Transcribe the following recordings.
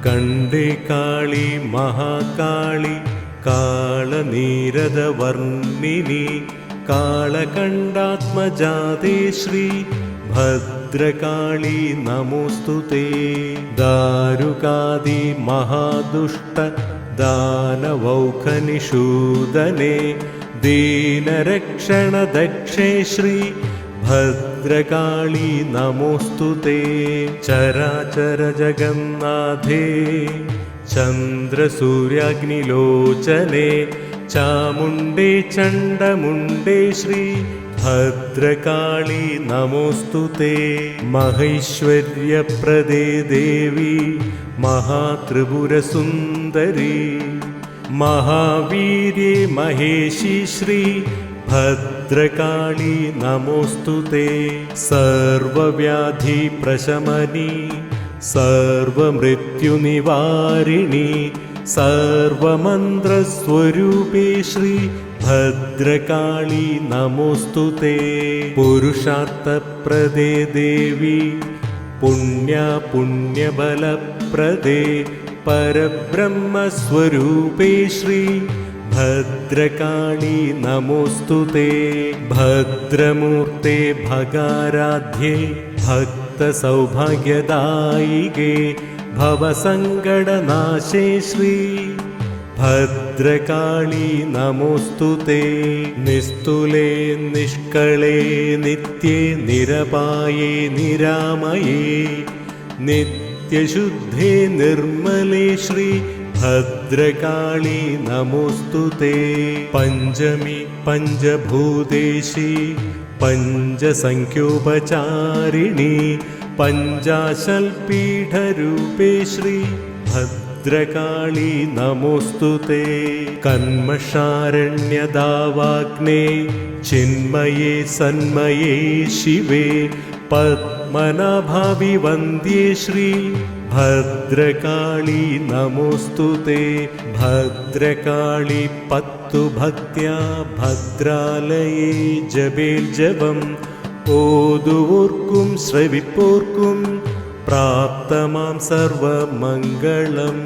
കണ്ടേ കാളി മഹാകാളി കാളനീരദവർണ്ണിനി കാളകണ്ഠാത്മജാതേ ശ്രീ ഭദ്രകാളി നമോസ്തുതേ. ദാരുകാദി മഹാദുഷ്ട ദാനവൗഖനിഷൂദനേ ദീനരക്ഷണ ദക്ഷേ ശ്രീ ഭദ്രകാളി നമോസ്തുതേ. ചരാചര ജഗന്നാഥേ ചന്ദ്രസൂര്യാഗ്നിലോചനേ ചാമുണ്ടേ ചണ്ഡമുണ്ടേ ശ്രീ ഭദ്രകാളി നമോസ്തുതേ. മഹൈശ്വര്യപ്രദേ ദേവി മഹാത്രിപുരസുന്ദരി മഹാവീര്യേ മഹേശി ശ്രീ ഭദ്രകാളി നമോസ്തുതേ. സർവവ്യാധി പ്രശമനി സർവമൃത്യുനിവാരിണി സർവമന്ത്രസ്വരൂപേ ശ്രീ ഭദ്രകാളി നമോസ്തുതേ. പുരുഷാർത്ഥപ്രദേ ദേവി പുണ്യബലപ്രദേ പരബ്രഹ്മസ്വരൂപേ ശ്രീ ഭദ്രകാളി നമോസ്തുതേ. ഭദ്രമൂർത്തേ ഭഗാരാധ്യേ ഭക്തസൗഭാഗ്യദായികേ ഭവസങ്കടനാശേ ശ്രീ ഭദ്രകാളി നമോസ്തുതേ. നിസ്തുലേ നിഷ്കളേ നിത്യേ നിരപായേ നിരാമയേ നിത്യശുദ്ധേ നിർമ്മലേ ശ്രീ ഭദ്രകാളി നമോസ്തുതേ. പഞ്ചമി പഞ്ചഭൂതേശി പഞ്ചസംഖ്യോപചാരിണി പഞ്ചാശൽപീഠരൂപേ ശ്രീ ഭദ്രകാളി നമോസ്തുതേ. കന്മഷാരണ്യദാവാഗ്നേ ചിന്മയേ സന്മയേ ശിവേ പദ്മനാഭാവി വന്ദ്യേ ശ്രീ ഭദ്രകാളി നമോസ്തുതേ. ഭദ്രകാളി പത്തു ഭക്ത്യാ ഭദ്രാലയേ ജപേർജപം ഓതുവോർക്കും ശ്രവിപ്പോർക്കും പ്രാപ്തമാം സർവമംഗളം.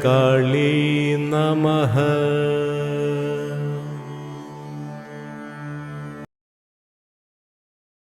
കാളീ നമഃ.